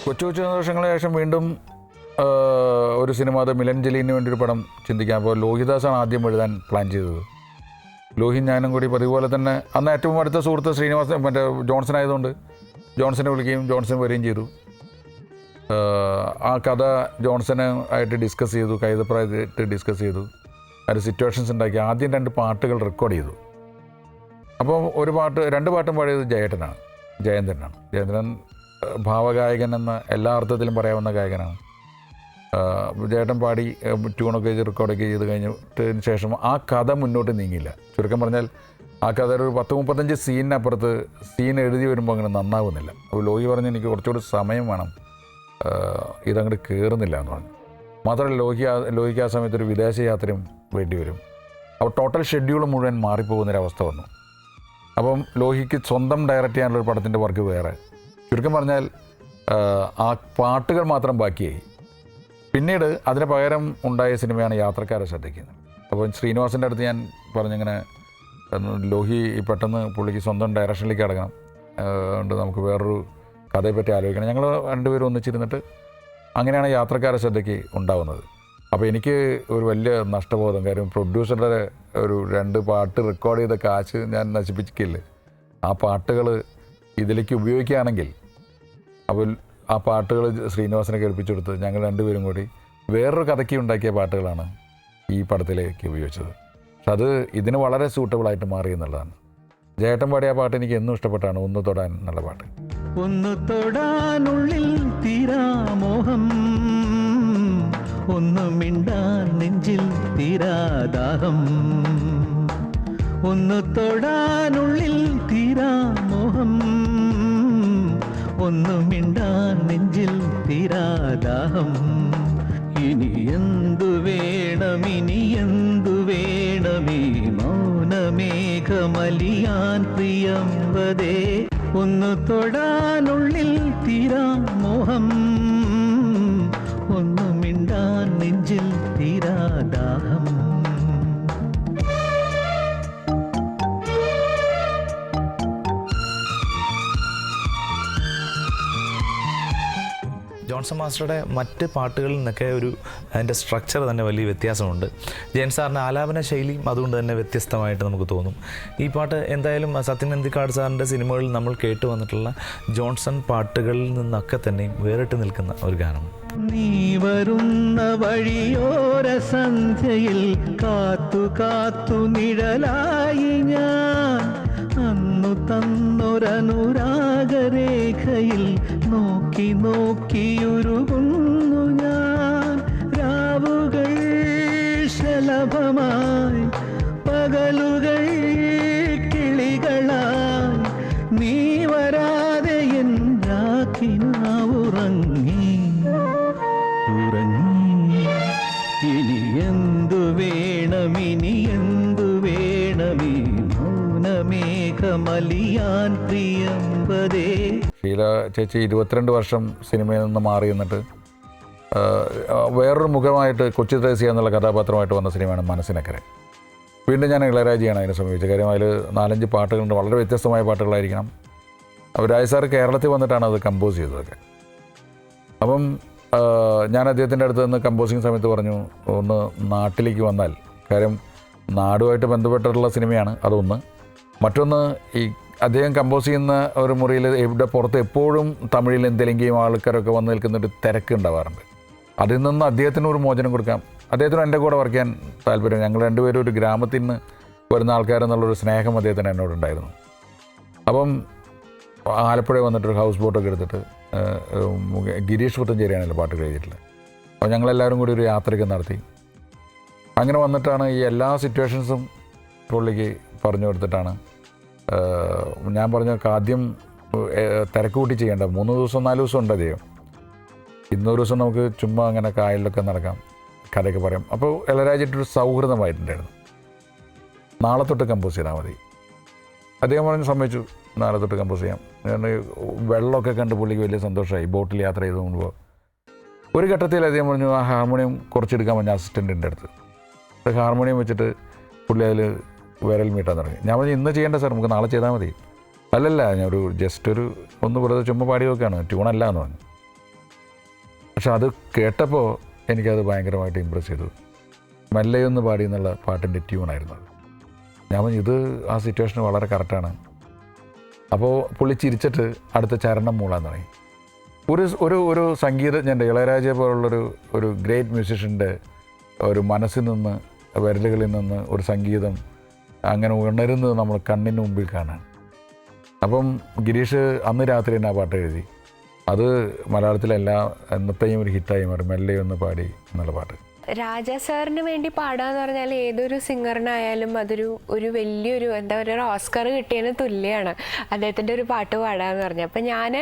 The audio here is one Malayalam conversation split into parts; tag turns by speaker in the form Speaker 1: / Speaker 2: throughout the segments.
Speaker 1: കൊച്ചു കൊച്ചു സന്തോഷങ്ങൾക്ക് ശേഷം വീണ്ടും ഒരു സിനിമ, അത് മിലൻ ജലീലിന് വേണ്ടി ഒരു പടം ചിന്തിക്കാൻ. അപ്പോൾ ലോഹിദാസാണ് ആദ്യം എഴുതാൻ പ്ലാൻ ചെയ്തത്. ലോഹി ഞാനും കൂടി പതിപോലെ തന്നെ അന്ന് ഏറ്റവും അടുത്ത സുഹൃത്ത് ശ്രീനിവാസൻ മറ്റേ ജോൺസൺ ആയതുകൊണ്ട് ജോൺസനെ വിളിക്കുകയും ജോൺസൺ വരികയും ചെയ്തു. ആ കഥ ജോൺസനെ ആയിട്ട് ഡിസ്കസ് ചെയ്തു, കൈതപ്രായമായിട്ട് ഡിസ്കസ് ചെയ്തു, അതിൽ സിറ്റുവേഷൻസ് ഉണ്ടാക്കി. ആദ്യം 2 പാട്ടുകൾ റെക്കോർഡ് ചെയ്തു. അപ്പോൾ രണ്ട് പാട്ടും പാടിയത് ജയന്തനാണ്. ജയന്തൻ ഭാവഗായകൻ എന്ന എല്ലാ അർത്ഥത്തിലും പറയാവുന്ന ഗായകനാണ്. ജയേട്ടൻ പാടി ട്യൂണൊക്കെ റെക്കോർഡൊക്കെ ചെയ്ത് കഴിഞ്ഞിട്ടതിന് ശേഷം ആ കഥ മുന്നോട്ട് നീങ്ങില്ല. ചുരുക്കം പറഞ്ഞാൽ ആ കഥ ഒരു 10-35 സീനിനപ്പുറത്ത് സീൻ എഴുതി വരുമ്പോൾ അങ്ങനെ നന്നാവുന്നില്ല. അപ്പോൾ ലോഹി പറഞ്ഞ് എനിക്ക് കുറച്ചുകൂടി സമയം വേണം, ഇതങ്ങോട്ട് കയറുന്നില്ല എന്ന് പറഞ്ഞു. മാത്രമല്ല ലോഹിക്ക് ആ സമയത്ത് ഒരു വിദേശ യാത്രയും വേണ്ടി വരും. അപ്പോൾ ടോട്ടൽ ഷെഡ്യൂൾ മുഴുവൻ മാറിപ്പോകുന്നൊരവസ്ഥ വന്നു. അപ്പം ലോഹിക്ക് സ്വന്തം ഡയറക്റ്റ് ചെയ്യാനുള്ളൊരു പടത്തിൻ്റെ വർക്ക് വേറെ. ചുരുക്കം പറഞ്ഞാൽ ആ പാട്ടുകൾ മാത്രം ബാക്കിയായി. പിന്നീട് അതിന് പകരം ഉണ്ടായ സിനിമയാണ് യാത്രക്കാരെ ശ്രദ്ധിക്കുന്നത്. അപ്പോൾ ശ്രീനിവാസൻ്റെ അടുത്ത് ഞാൻ പറഞ്ഞിങ്ങനെ, ലോഹി പെട്ടെന്ന് പുള്ളിക്ക് സ്വന്തം ഡയറക്ഷനിലേക്ക് കടക്കണം, അതുകൊണ്ട് നമുക്ക് വേറൊരു കഥയെപ്പറ്റി ആലോചിക്കണം. ഞങ്ങൾ രണ്ടുപേരും ഒന്നിച്ചിരുന്നിട്ട് അങ്ങനെയാണ് യാത്രക്കാരെ ശ്രദ്ധയ്ക്ക് ഉണ്ടാവുന്നത്. അപ്പോൾ എനിക്ക് ഒരു വലിയ നഷ്ടബോധം. കാര്യം പ്രൊഡ്യൂസറുടെ ഒരു 2 പാട്ട് റെക്കോർഡ് ചെയ്ത കാശ് ഞാൻ നശിപ്പിക്കില്ലേ. ആ പാട്ടുകൾ ഇതിലേക്ക് ഉപയോഗിക്കുകയാണെങ്കിൽ, അപ്പോൾ ആ പാട്ടുകൾ ശ്രീനിവാസനെ കേൾപ്പിച്ചു കൊടുത്ത് ഞങ്ങൾ രണ്ടുപേരും കൂടി വേറൊരു കഥയ്ക്ക് ഉണ്ടാക്കിയ പാട്ടുകളാണ് ഈ പടത്തിലേക്ക് ഉപയോഗിച്ചത്. പക്ഷെ അത് ഇതിന് വളരെ സൂട്ടബിളായിട്ട് മാറി എന്നുള്ളതാണ്. ജയേട്ടൻ പാടിയ പാട്ട് എനിക്ക് എന്നും ഇഷ്ടപ്പെട്ടാണ്, ഒന്ന് തൊടാൻ എന്നുള്ള പാട്ട്.
Speaker 2: ഒന്ന് തൊടാനുള്ളിൽ തീരാമോഹം, ഒന്ന് മിണ്ടാൻ നെഞ്ചിൽ തീരാദാഹം. ഒന്ന് തൊടാനുള്ളിൽ തീരാമോഹം, ഒന്ന് മിണ്ടാൻ നെഞ്ചിൽ തീരാദാഹം. ഇനി എന്തു വേണം, ഇനി എന്തു വേണമീ മൗനമേഘമലിയാൻ പ്രിയംവദേ. ഒന്ന് തൊടാനുള്ളിൽ തീരാമോഹം, ഒന്ന് മിണ്ടാൻ നെഞ്ചിൽ തീരാദാഹം.
Speaker 3: ജോൺസൺ മാസ്റ്ററുടെ മറ്റ് പാട്ടുകളിൽ നിന്നൊക്കെ അതിൻ്റെ സ്ട്രക്ചർ തന്നെ വലിയ വ്യത്യാസമുണ്ട്. ജയൻ സാറിൻ്റെ ആലാപന ശൈലിയും അതുകൊണ്ട് തന്നെ വ്യത്യസ്തമായിട്ട് നമുക്ക് തോന്നും. ഈ പാട്ട് എന്തായാലും സത്യൻ അന്തിക്കാട് സാറിൻ്റെ സിനിമകളിൽ നമ്മൾ കേട്ടു വന്നിട്ടുള്ള ജോൺസൺ പാട്ടുകളിൽ നിന്നൊക്കെ തന്നെയും വേറിട്ട് നിൽക്കുന്ന ഒരു ഗാനമാണ്.
Speaker 2: നീ വരുന്ന വഴിയോര സന്ധ്യയിൽ കാത്തു കാത്തു നിഴലായി ഞാൻ, അന്നു തന്നൊരനുരാഗരേഖയിൽ നോക്കി നോക്കിയുരുകുന്നു ഞാൻ. രാവുകൾ ശലഭമായി, പകലുകൾ കിളികളായി, നീ വരാതെ എൻ രാക്കിനാവുറങ്ങി. ഇനി എന്തു വേണം, ഇനി എന്തു വേണമീ മൗനമേഘമലിയാൻ പ്രിയംവദേ.
Speaker 1: ഷീല ചേച്ചി 22 വർഷം സിനിമയിൽ നിന്ന് മാറി എന്നിട്ട് വേറൊരു മുഖമായിട്ട് കൊച്ചി ത്രേസ്യ എന്നുള്ള കഥാപാത്രമായിട്ട് വന്ന സിനിമയാണ് മനസ്സിനക്കരെ. വീണ്ടും ഞാൻ ഇളയരാജയാണ് അതിനെ സമീപിച്ചത്. കാര്യം അതിൽ 4-5 പാട്ടുകളുണ്ട്, വളരെ വ്യത്യസ്തമായ പാട്ടുകളായിരിക്കണം. അപ്പോൾ രാജ് സാർ കേരളത്തിൽ വന്നിട്ടാണ് അത് കമ്പോസ് ചെയ്തതൊക്കെ. അപ്പം ഞാൻ അദ്ദേഹത്തിൻ്റെ അടുത്ത് നിന്ന് കമ്പോസിങ് സമയത്ത് പറഞ്ഞു, ഒന്ന് നാട്ടിലേക്ക് വന്നാൽ, കാര്യം നാടുമായിട്ട് ബന്ധപ്പെട്ടിട്ടുള്ള സിനിമയാണ് അതൊന്ന്. മറ്റൊന്ന്, ഈ അദ്ദേഹം കമ്പോസ് ചെയ്യുന്ന ഒരു മുറിയിൽ ഇവിടെ പുറത്ത് എപ്പോഴും തമിഴിലും തെലുങ്കിലും ആൾക്കാരൊക്കെ വന്ന് നിൽക്കുന്നൊരു തിരക്ക് ഉണ്ടാവാറുണ്ട്. അതിൽ നിന്ന് അദ്ദേഹത്തിന് ഒരു മോചനം കൊടുക്കാം. അദ്ദേഹത്തിന് എൻ്റെ കൂടെ വർക്ക് ചെയ്യാൻ താല്പര്യം. ഞങ്ങൾ രണ്ടുപേരും ഒരു ഗ്രാമത്തിൽ നിന്ന് വരുന്ന ആൾക്കാരെന്നുള്ളൊരു സ്നേഹം അദ്ദേഹത്തിന് എന്നോടുണ്ടായിരുന്നു. അപ്പം ആലപ്പുഴ വന്നിട്ടൊരു ഹൗസ് ബോട്ടൊക്കെ എടുത്തിട്ട്, ഗിരീഷ് പുത്തഞ്ചേരിയാണല്ലോ പാട്ടുകൾ എഴുതിയിട്ടുള്ളത്. അപ്പോൾ ഞങ്ങളെല്ലാവരും കൂടി ഒരു യാത്രയൊക്കെ നടത്തി. അങ്ങനെ വന്നിട്ടാണ് ഈ എല്ലാ സിറ്റുവേഷൻസും പുള്ളിക്ക് പറഞ്ഞു കൊടുത്തിട്ടാണ് ഞാൻ പറഞ്ഞു, ആദ്യം തിരക്ക് കൂട്ടി ചെയ്യേണ്ട 3 ദിവസം 4 ദിവസം ഉണ്ട് അദ്ദേഹം. ഇന്നൊരു ദിവസം നമുക്ക് ചുമ്മാ അങ്ങനെ കായലിലൊക്കെ നടക്കാം, കഥയൊക്കെ പറയാം. അപ്പോൾ ഇളയരാജയായിട്ടൊരു സൗഹൃദമായിട്ടുണ്ടായിരുന്നു. നാളെ തൊട്ട് കമ്പോസ് ചെയ്താൽ മതി. അദ്ദേഹം പറഞ്ഞ് സമ്മതിച്ചു, നാളെ തൊട്ട് കമ്പോസ് ചെയ്യാം. വെള്ളമൊക്കെ കണ്ട് പുള്ളിക്ക് വലിയ സന്തോഷമായി. ബോട്ടിൽ യാത്ര ചെയ്ത് പോകുമ്പോൾ ഒരു ഘട്ടത്തിൽ അദ്ദേഹം പറഞ്ഞു, ആ ഹാർമോണിയം കുറച്ചെടുക്കാൻ പറഞ്ഞ അസിസ്റ്റൻറ്റിൻ്റെ അടുത്ത്. ഹാർമോണിയം വെച്ചിട്ട് പുള്ളി അതിൽ വിരൽ മീട്ടാൻ തുടങ്ങി. ഞാൻ പറഞ്ഞു, ഇന്ന് ചെയ്യേണ്ട സാർ, നമുക്ക് നാളെ ചെയ്താൽ മതി. അല്ലല്ല, ഞാൻ ജസ്റ്റ് ഒന്ന് വെറുതെ ചുമ്മാ പാടി നോക്കുകയാണ്, ട്യൂണല്ല എന്ന് പറഞ്ഞു. പക്ഷെ അത് കേട്ടപ്പോൾ എനിക്കത് ഭയങ്കരമായിട്ട് ഇമ്പ്രസ് ചെയ്തു. മെല്ലെയൊന്ന് പാടി എന്നുള്ള പാട്ടിൻ്റെ ട്യൂണായിരുന്നു അത്. ഞാൻ പറഞ്ഞു ഇത് ആ സിറ്റുവേഷന് വളരെ കറക്റ്റാണ്. അപ്പോൾ പുള്ളി ചിരിച്ചിട്ട് അടുത്ത ചരണം മൂളാൻ തുടങ്ങി. ഒരു സംഗീതജ്ഞൻ്റെ ഇളയരാജയെ പോലുള്ളൊരു ഗ്രേറ്റ് മ്യൂസിഷ്യൻ്റെ ഒരു മനസ്സിൽ നിന്ന് വിരലുകളിൽ നിന്ന് ഒരു സംഗീതം അങ്ങനെ ഉണരുന്നത് നമ്മൾ കണ്ണിന് മുമ്പിൽ കാണാൻ. അപ്പം ഗിരീഷ് അന്ന് രാത്രി തന്നെ ആ പാട്ട് എഴുതി. അത് മലയാളത്തിലെല്ലാ എന്നത്തെയും ഒരു ഹിറ്റായി മാറി, മെല്ലെയൊന്ന് പാടി എന്നുള്ള പാട്ട്.
Speaker 4: രാജാ സാറിന് വേണ്ടി പാടാന്ന് പറഞ്ഞാൽ ഏതൊരു സിംഗറിനായാലും അതൊരു വലിയൊരു എന്താ പറയുക, ഒരു ഓസ്കർ കിട്ടിയതിന് തുല്യമാണ് അദ്ദേഹത്തിൻ്റെ ഒരു പാട്ട് പാടാന്ന് പറഞ്ഞത്. അപ്പം ഞാൻ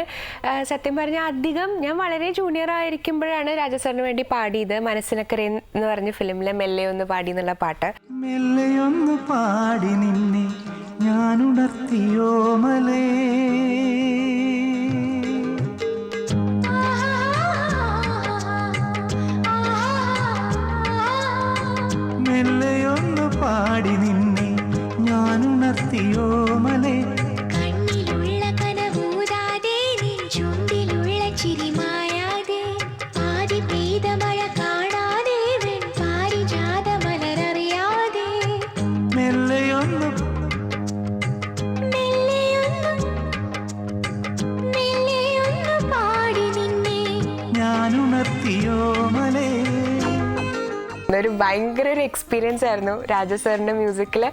Speaker 4: സത്യം പറഞ്ഞാൽ ഞാൻ വളരെ ജൂനിയർ ആയിരിക്കുമ്പോഴാണ് രാജാ സാറിന് വേണ്ടി പാടിയത്. മനസ്സിനക്കരെ എന്ന് പറഞ്ഞ ഫിലിമിലെ മെല്ലെയൊന്ന് പാടി എന്നുള്ള പാട്ട്.
Speaker 2: മെല്ലെയൊന്ന് പാടി നിന്നെ ഞാനുണർത്തിയോ മലേ, മെല്ലെയൊന്ന് പാടി നിന്നെ ഞാനുണർത്തിയോ മലേ,
Speaker 5: കണ്ണിലുള്ള കനവൂതാതെ നിൻ ചുണ്ടിലുള്ള ചിരി മായാതെ, ആദി പെയ്ത മഴ കാണാതെ വെൺ പാരിജാത മലരറിയാതെ,
Speaker 2: മെല്ലെയൊന്ന്
Speaker 5: പാടി നിന്നെ
Speaker 2: ഞാനുണർത്തിയോ മലേ.
Speaker 4: ഒരു ഭയങ്കര ഒരു എക്സ്പീരിയൻസ് ആയിരുന്നു രാജാ സാറിൻ്റെ മ്യൂസിക്കിൽ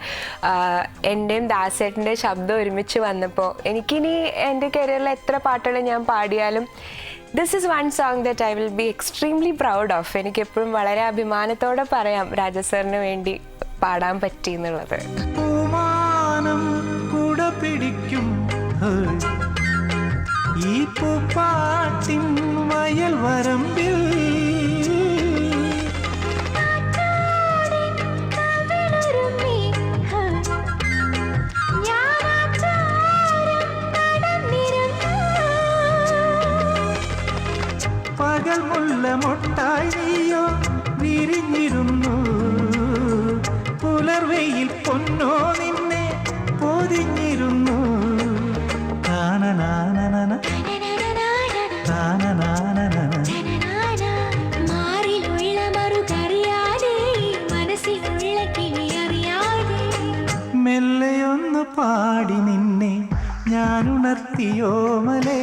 Speaker 4: എൻ്റെയും ദാസേട്ടൻ്റെയും ശബ്ദം ഒരുമിച്ച് വന്നപ്പോൾ. എനിക്കിനി എൻ്റെ കരിയറിൽ എത്ര പാട്ടുകൾ ഞാൻ പാടിയാലും this is one song that I will be extremely proud of. എനിക്കെപ്പോഴും വളരെ അഭിമാനത്തോടെ പറയാം രാജാ സാറിന് വേണ്ടി പാടാൻ പറ്റി എന്നുള്ളത്.
Speaker 2: പൂമാനം കുട പിടിക്കും ഈ പൂപ്പാട്ടിൻ വയൽ വരമ്പിൽ, പകൽ മുല്ല മൊട്ടായി നീയോ വിരിഞ്ഞിരുന്നു, പുലർവെയിൽ പൊന്നോ നിന്നെ പൊതിഞ്ഞിരുന്നു.
Speaker 5: മാറിലുള്ള മറുകറിയാതെ മനസ്സിലുള്ള കിളിയറിയാതെ,
Speaker 2: മെല്ലെയൊന്ന് പാടി നിന്നെ ഞാനുണർത്തിയോ മലേ.